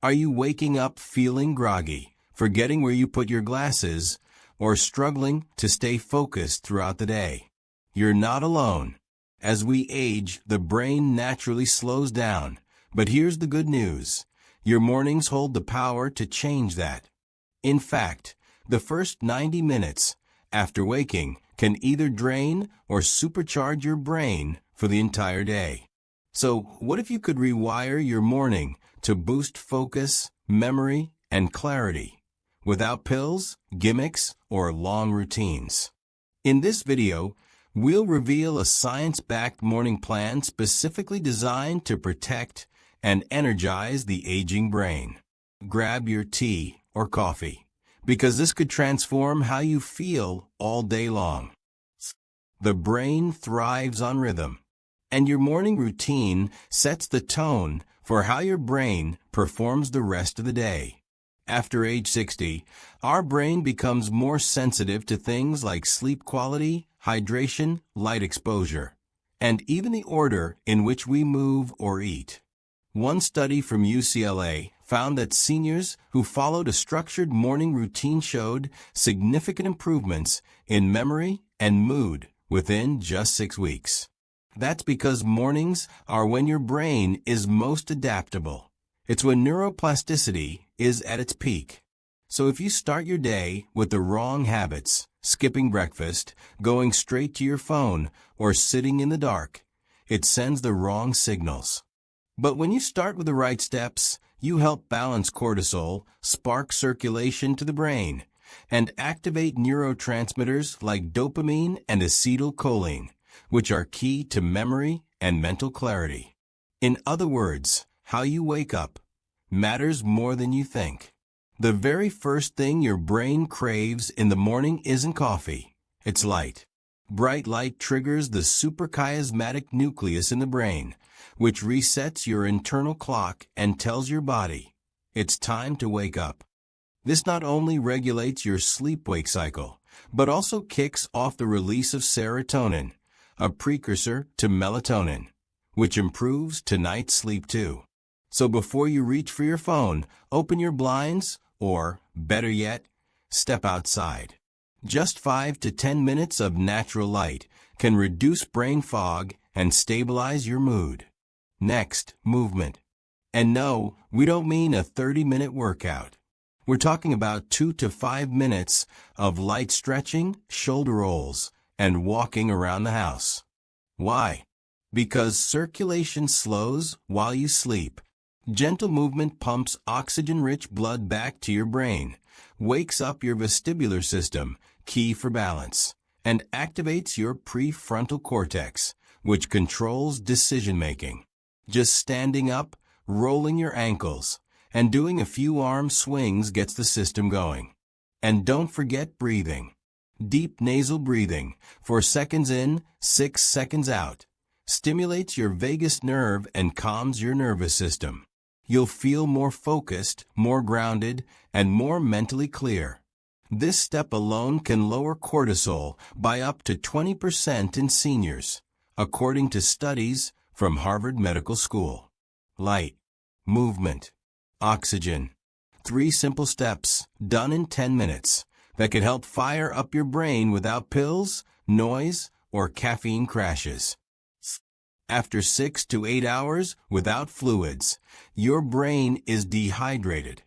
Are you waking up feeling groggy, forgetting where you put your glasses, or struggling to stay focused throughout the day? You're not alone. As we age, the brain naturally slows down. But here's the good news. Your mornings hold the power to change that. In fact, the first 90 minutes after waking can either drain or supercharge your brain for the entire day. So, what if you could rewire your morning to boost focus, memory, and clarity, without pills, gimmicks, or long routines? In this video, we'll reveal a science-backed morning plan specifically designed to protect and energize the aging brain. Grab your tea or coffee, because this could transform how you feel all day long. The brain thrives on rhythm, and your morning routine sets the tone for how your brain performs the rest of the day. After age 60, our brain becomes more sensitive to things like sleep quality, hydration, light exposure, and even the order in which we move or eat. One study from UCLA found that seniors who followed a structured morning routine showed significant improvements in memory and mood within just 6 weeks. That's because mornings are when your brain is most adaptable. It's when neuroplasticity is at its peak. So if you start your day with the wrong habits, skipping breakfast, going straight to your phone, or sitting in the dark, it sends the wrong signals. But when you start with the right steps, you help balance cortisol, spark circulation to the brain, and activate neurotransmitters like dopamine and acetylcholine, which are key to memory and mental clarity. In other words, how you wake up matters more than you think. The very first thing your brain craves in the morning isn't coffee, it's light. Bright light triggers the suprachiasmatic nucleus in the brain, which resets your internal clock and tells your body, it's time to wake up. This not only regulates your sleep-wake cycle, but also kicks off the release of serotonin, a precursor to melatonin, which improves tonight's sleep too. So before you reach for your phone, open your blinds, or, better yet, step outside. Just 5 to 10 minutes of natural light can reduce brain fog and stabilize your mood. Next, movement. And no, we don't mean a 30-minute workout. We're talking about 2 to 5 minutes of light stretching, shoulder rolls, and walking around the house. Why? Because circulation slows while you sleep. Gentle movement pumps oxygen-rich blood back to your brain, wakes up your vestibular system, key for balance, and activates your prefrontal cortex, which controls decision-making. Just standing up, rolling your ankles, and doing a few arm swings gets the system going. And don't forget breathing. Deep nasal breathing, 4 seconds in, 6 seconds out, stimulates your vagus nerve and calms your nervous system. You'll feel more focused, more grounded, and more mentally clear. This step alone can lower cortisol by up to 20% in seniors, according to studies from Harvard Medical School. Light, movement, oxygen. 3 simple steps, done in 10 minutes, that can help fire up your brain without pills, noise, or caffeine crashes. After 6 to 8 hours without fluids, your brain is dehydrated.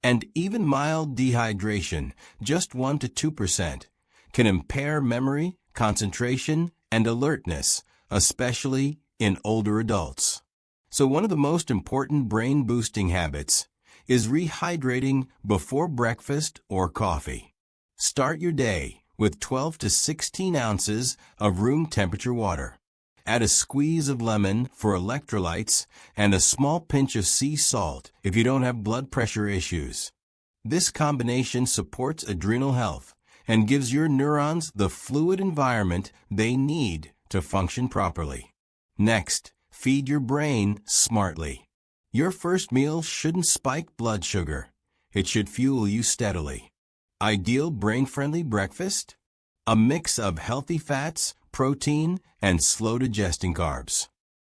And even mild dehydration, just 1 to 2%, can impair memory, concentration, and alertness, especially in older adults. So one of the most important brain-boosting habits is rehydrating before breakfast or coffee. Start your day with 12 to 16 ounces of room temperature water. Add a squeeze of lemon for electrolytes and a small pinch of sea salt if you don't have blood pressure issues. This combination supports adrenal health and gives your neurons the fluid environment they need to function properly. Next, feed your brain smartly. Your first meal shouldn't spike blood sugar. It should fuel you steadily. Ideal brain-friendly breakfast? A mix of healthy fats, protein, and slow-digesting carbs.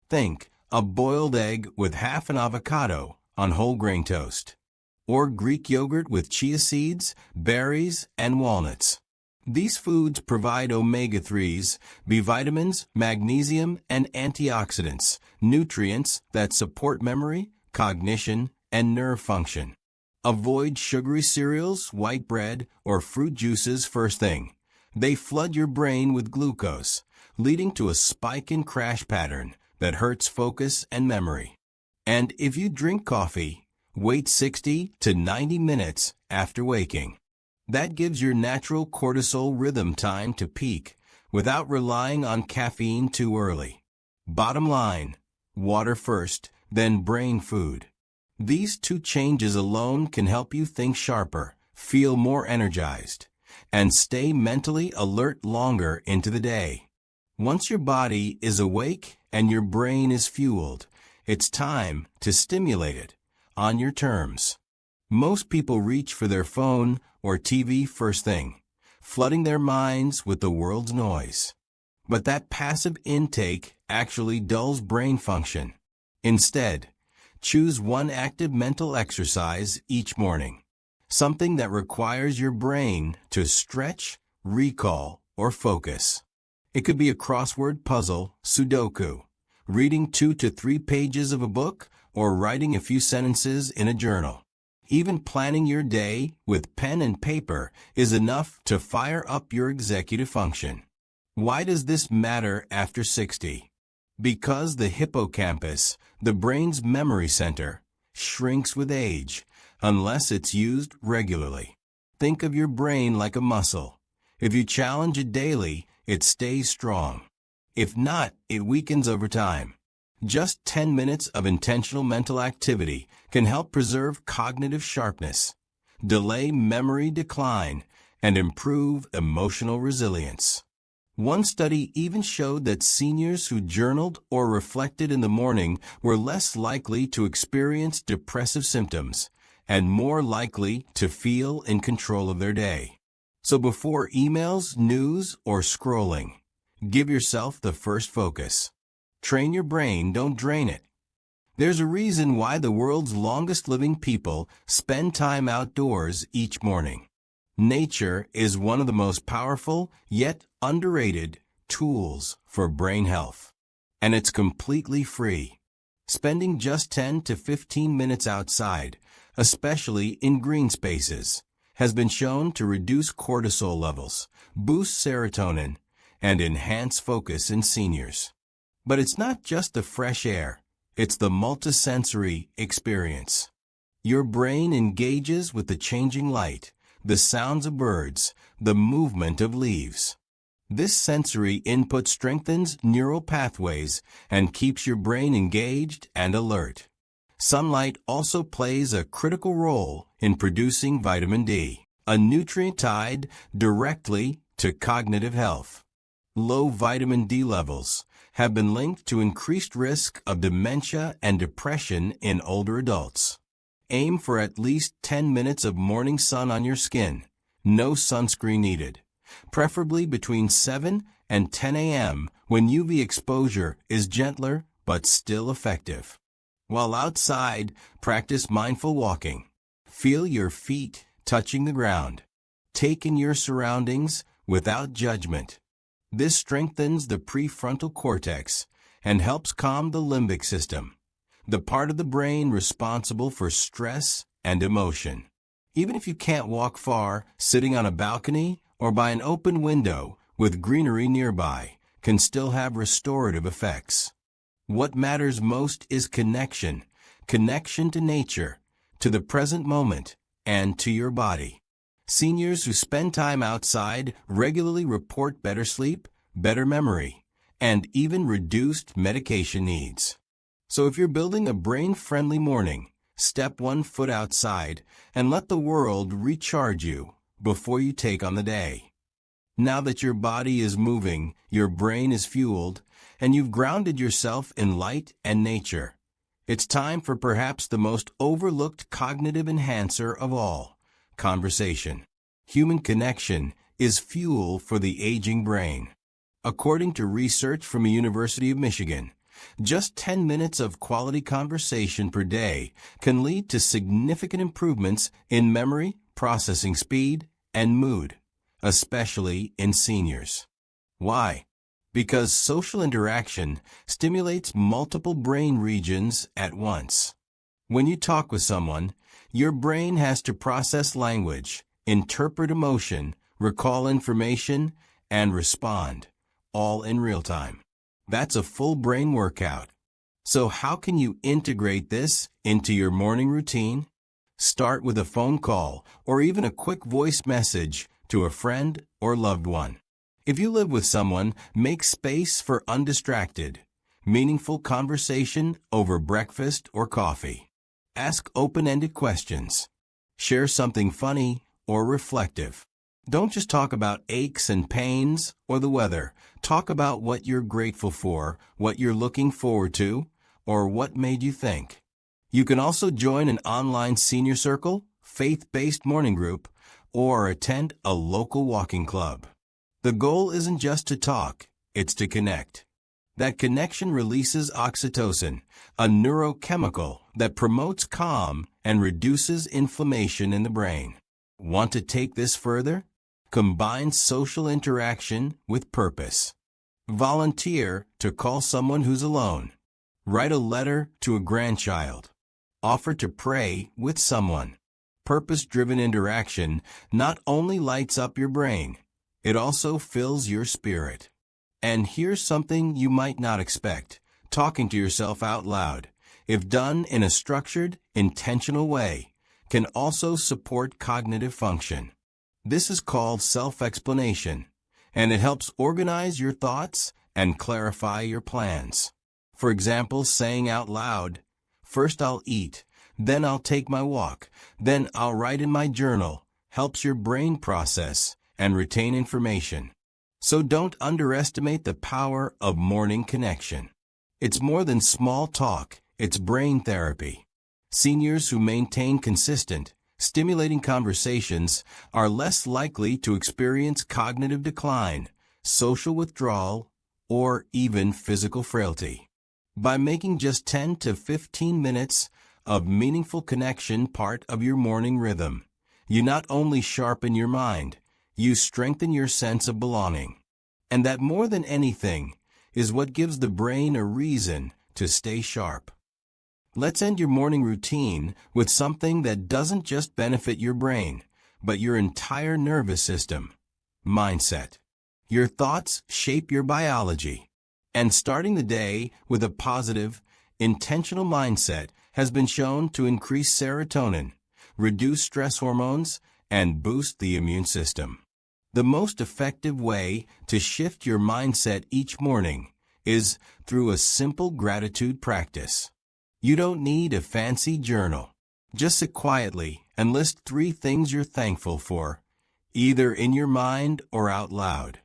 Think a boiled egg with half an avocado on whole grain toast, or Greek yogurt with chia seeds, berries, and walnuts. These foods provide omega-3s, B vitamins, magnesium, and antioxidants, nutrients that support memory, cognition, and nerve function. Avoid sugary cereals, white bread, or fruit juices first thing. They flood your brain with glucose, leading to a spike in crash pattern that hurts focus and memory. And if you drink coffee, wait 60 to 90 minutes after waking. That gives your natural cortisol rhythm time to peak without relying on caffeine too early. Bottom line, water first, then brain food. These two changes alone can help you think sharper, feel more energized, and stay mentally alert longer into the day. Once your body is awake and your brain is fueled, it's time to stimulate it on your terms. Most people reach for their phone or TV first thing, flooding their minds with the world's noise. But that passive intake actually dulls brain function. Instead, choose one active mental exercise each morning, something that requires your brain to stretch, recall, or focus. It could be a crossword puzzle, Sudoku, reading 2 to 3 pages of a book, or writing a few sentences in a journal. Even planning your day with pen and paper is enough to fire up your executive function. Why does this matter after 60? Because the hippocampus, the brain's memory center, shrinks with age unless it's used regularly. Think of your brain like a muscle. If you challenge it daily, it stays strong. If not, it weakens over time. Just 10 minutes of intentional mental activity can help preserve cognitive sharpness, delay memory decline, and improve emotional resilience. One study even showed that seniors who journaled or reflected in the morning were less likely to experience depressive symptoms and more likely to feel in control of their day. So before emails, news, or scrolling, give yourself the first focus. Train your brain, don't drain it. There's a reason why the world's longest living people spend time outdoors each morning. Nature is one of the most powerful, yet underrated, tools for brain health. And it's completely free. Spending just 10 to 15 minutes outside, especially in green spaces, has been shown to reduce cortisol levels, boost serotonin, and enhance focus in seniors. But it's not just the fresh air, it's the multisensory experience. Your brain engages with the changing light, the sounds of birds, the movement of leaves. This sensory input strengthens neural pathways and keeps your brain engaged and alert. Sunlight also plays a critical role in producing vitamin D, a nutrient tied directly to cognitive health. Low vitamin D levels have been linked to increased risk of dementia and depression in older adults. Aim for at least 10 minutes of morning sun on your skin. No sunscreen needed. Preferably between 7 and 10 a.m. when UV exposure is gentler but still effective. While outside, practice mindful walking. Feel your feet touching the ground. Take in your surroundings without judgment. This strengthens the prefrontal cortex and helps calm the limbic system, the part of the brain responsible for stress and emotion. Even if you can't walk far, sitting on a balcony or by an open window with greenery nearby can still have restorative effects. What matters most is connection to nature, to the present moment, and to your body. Seniors who spend time outside regularly report better sleep, better memory, and even reduced medication needs. So if you're building a brain-friendly morning, step 1 foot outside and let the world recharge you before you take on the day. Now that your body is moving, your brain is fueled, and you've grounded yourself in light and nature, it's time for perhaps the most overlooked cognitive enhancer of all, conversation. Human connection is fuel for the aging brain. According to research from the University of Michigan, Just 10 minutes of quality conversation per day can lead to significant improvements in memory, processing speed, and mood, especially in seniors. Why? Because social interaction stimulates multiple brain regions at once. When you talk with someone, your brain has to process language, interpret emotion, recall information, and respond, all in real time. That's a full brain workout. So how can you integrate this into your morning routine? Start with a phone call or even a quick voice message to a friend or loved one. If you live with someone, make space for undistracted, meaningful conversation over breakfast or coffee. Ask open-ended questions. Share something funny or reflective. Don't just talk about aches and pains or the weather. Talk about what you're grateful for, what you're looking forward to, or what made you think. You can also join an online senior circle, faith-based morning group, or attend a local walking club. The goal isn't just to talk, it's to connect. That connection releases oxytocin, a neurochemical that promotes calm and reduces inflammation in the brain. Want to take this further? Combine social interaction with purpose. Volunteer to call someone who's alone. Write a letter to a grandchild. Offer to pray with someone. Purpose-driven interaction not only lights up your brain, it also fills your spirit. And here's something you might not expect. Talking to yourself out loud, if done in a structured, intentional way, can also support cognitive function. This is called self-explanation, and it helps organize your thoughts and clarify your plans. For example, saying out loud, "First I'll eat, then I'll take my walk, then I'll write in my journal," helps your brain process and retain information. So don't underestimate the power of morning connection. It's more than small talk, it's brain therapy. Seniors who maintain consistent, stimulating conversations are less likely to experience cognitive decline, social withdrawal, or even physical frailty. By making just 10 to 15 minutes of meaningful connection part of your morning rhythm, you not only sharpen your mind, you strengthen your sense of belonging. And that more than anything is what gives the brain a reason to stay sharp. Let's end your morning routine with something that doesn't just benefit your brain, but your entire nervous system. Mindset. Your thoughts shape your biology. And starting the day with a positive, intentional mindset has been shown to increase serotonin, reduce stress hormones, and boost the immune system. The most effective way to shift your mindset each morning is through a simple gratitude practice. You don't need a fancy journal. Just sit quietly and list 3 things you're thankful for, either in your mind or out loud.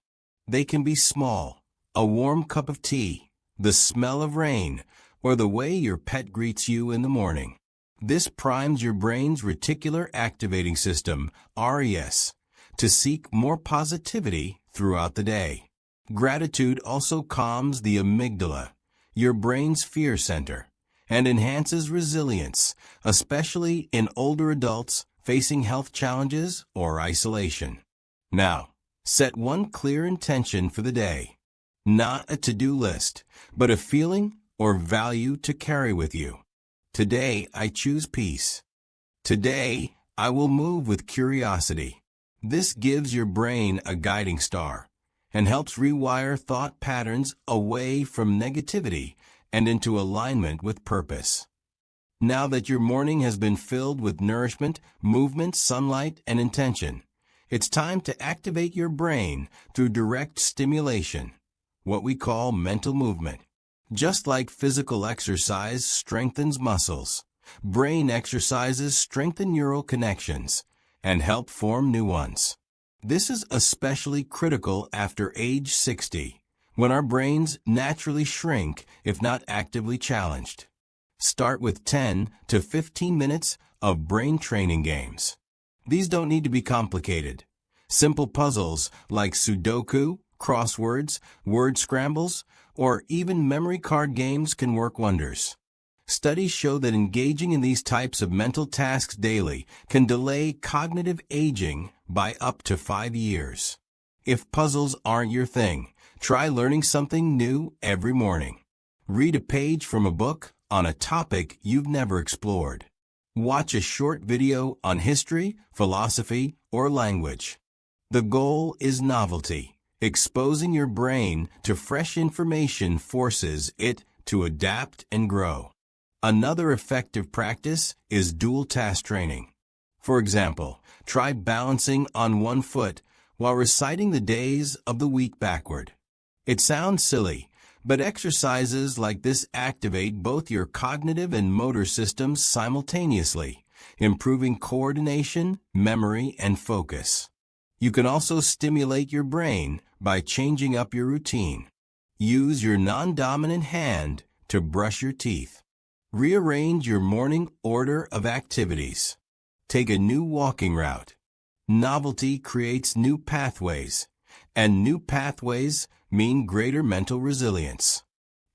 They can be small: a warm cup of tea, the smell of rain, or the way your pet greets you in the morning. This primes your brain's reticular activating system, RES, to seek more positivity throughout the day. Gratitude also calms the amygdala, your brain's fear center, and enhances resilience, especially in older adults facing health challenges or isolation. Now, set one clear intention for the day. Not a to-do list, but a feeling or value to carry with you. Today, I choose peace. Today, I will move with curiosity. This gives your brain a guiding star and helps rewire thought patterns away from negativity and into alignment with purpose. Now that your morning has been filled with nourishment, movement, sunlight, and intention, it's time to activate your brain through direct stimulation, what we call mental movement. Just like physical exercise strengthens muscles, brain exercises strengthen neural connections and help form new ones. This is especially critical after age 60, when our brains naturally shrink if not actively challenged. Start with 10 to 15 minutes of brain training games. These don't need to be complicated. Simple puzzles like Sudoku, crosswords, word scrambles, or even memory card games can work wonders. Studies show that engaging in these types of mental tasks daily can delay cognitive aging by up to 5 years. If puzzles aren't your thing, try learning something new every morning. Read a page from a book on a topic you've never explored. Watch a short video on history, philosophy, or language. The goal is novelty. Exposing your brain to fresh information forces it to adapt and grow. Another effective practice is dual task training. For example, try balancing on one foot while reciting the days of the week backward. It sounds silly, but exercises like this activate both your cognitive and motor systems simultaneously, improving coordination, memory, and focus. You can also stimulate your brain by changing up your routine. Use your non-dominant hand to brush your teeth. Rearrange your morning order of activities. Take a new walking route. Novelty creates new pathways, and new pathways mean greater mental resilience.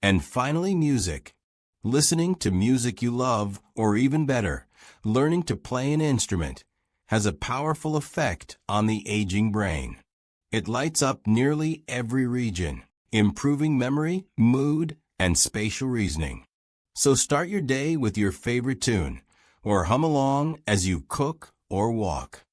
And finally, music. Listening to music you love, or even better, learning to play an instrument, has a powerful effect on the aging brain. It lights up nearly every region, improving memory, mood, and spatial reasoning. So start your day with your favorite tune, or hum along as you cook or walk.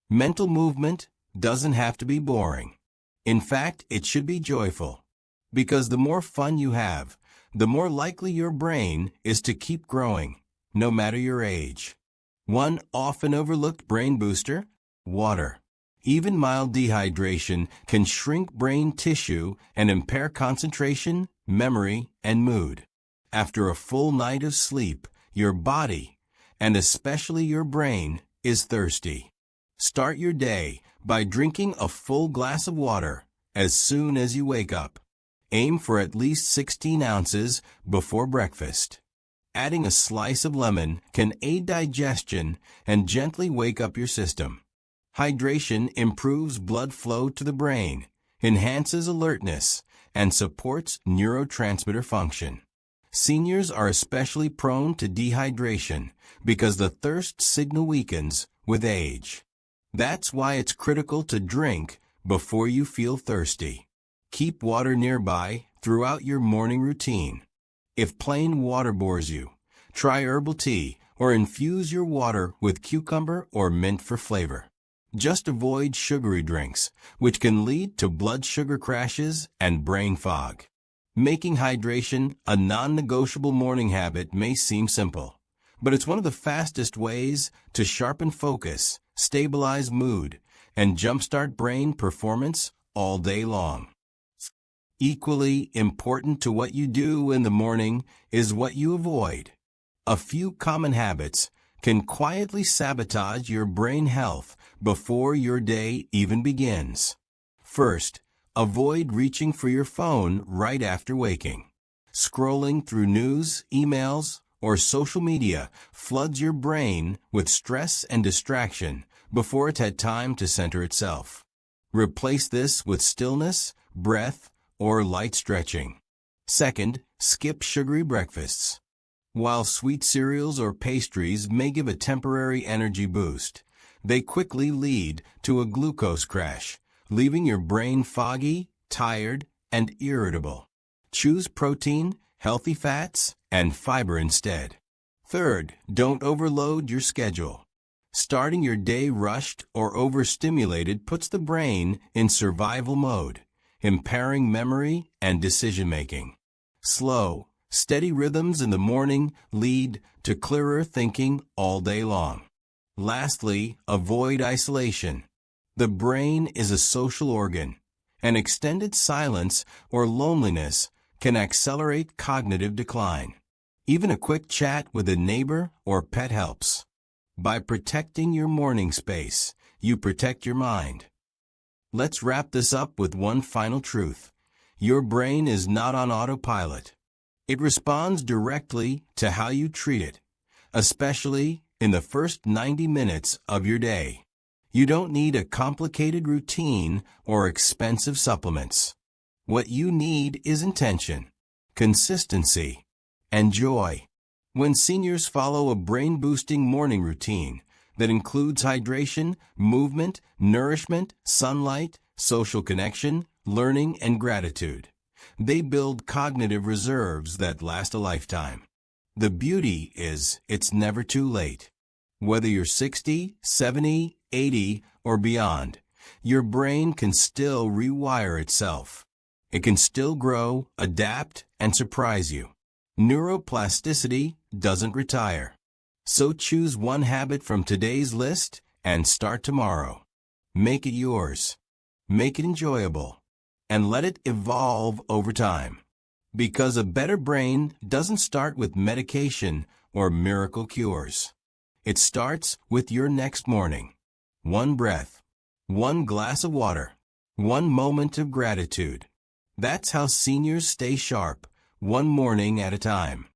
Mental movement doesn't have to be boring. In fact, it should be joyful. Because the more fun you have, the more likely your brain is to keep growing, no matter your age. One often overlooked brain booster: water. Even mild dehydration can shrink brain tissue and impair concentration, memory, and mood. After a full night of sleep, your body, and especially your brain, is thirsty. Start your day by drinking a full glass of water as soon as you wake up. Aim for at least 16 ounces before breakfast. Adding a slice of lemon can aid digestion and gently wake up your system. Hydration improves blood flow to the brain, enhances alertness, and supports neurotransmitter function. Seniors are especially prone to dehydration because the thirst signal weakens with age. That's why it's critical to drink before you feel thirsty. Keep water nearby throughout your morning routine. If plain water bores you, try herbal tea or infuse your water with cucumber or mint for flavor. Just avoid sugary drinks, which can lead to blood sugar crashes and brain fog. Making hydration a non-negotiable morning habit may seem simple, but it's one of the fastest ways to sharpen focus, stabilize mood, and jumpstart brain performance all day long. Equally important to what you do in the morning is what you avoid. A few common habits can quietly sabotage your brain health before your day even begins. First, avoid reaching for your phone right after waking. Scrolling through news, emails, or social media floods your brain with stress and distraction before it's had time to center itself. Replace this with stillness, breath, or light stretching. Second, skip sugary breakfasts. While sweet cereals or pastries may give a temporary energy boost, they quickly lead to a glucose crash, leaving your brain foggy, tired, and irritable. Choose protein, healthy fats, and fiber instead. Third, don't overload your schedule. Starting your day rushed or overstimulated puts the brain in survival mode, impairing memory and decision-making. Slow, steady rhythms in the morning lead to clearer thinking all day long. Lastly, avoid isolation. The brain is a social organ, and extended silence or loneliness can accelerate cognitive decline. Even a quick chat with a neighbor or pet helps. By protecting your morning space, you protect your mind. Let's wrap this up with one final truth. Your brain is not on autopilot. It responds directly to how you treat it, especially in the first 90 minutes of your day. You don't need a complicated routine or expensive supplements. What you need is intention, consistency, and joy. When seniors follow a brain-boosting morning routine that includes hydration, movement, nourishment, sunlight, social connection, learning, and gratitude, they build cognitive reserves that last a lifetime. The beauty is it's never too late. Whether you're 60, 70, 80, or beyond, your brain can still rewire itself. It can still grow, adapt, and surprise you. Neuroplasticity doesn't retire. So choose one habit from today's list and start tomorrow. Make it yours. Make it enjoyable. And let it evolve over time. Because a better brain doesn't start with medication or miracle cures. It starts with your next morning. One breath. One glass of water. One moment of gratitude. That's how seniors stay sharp, one morning at a time.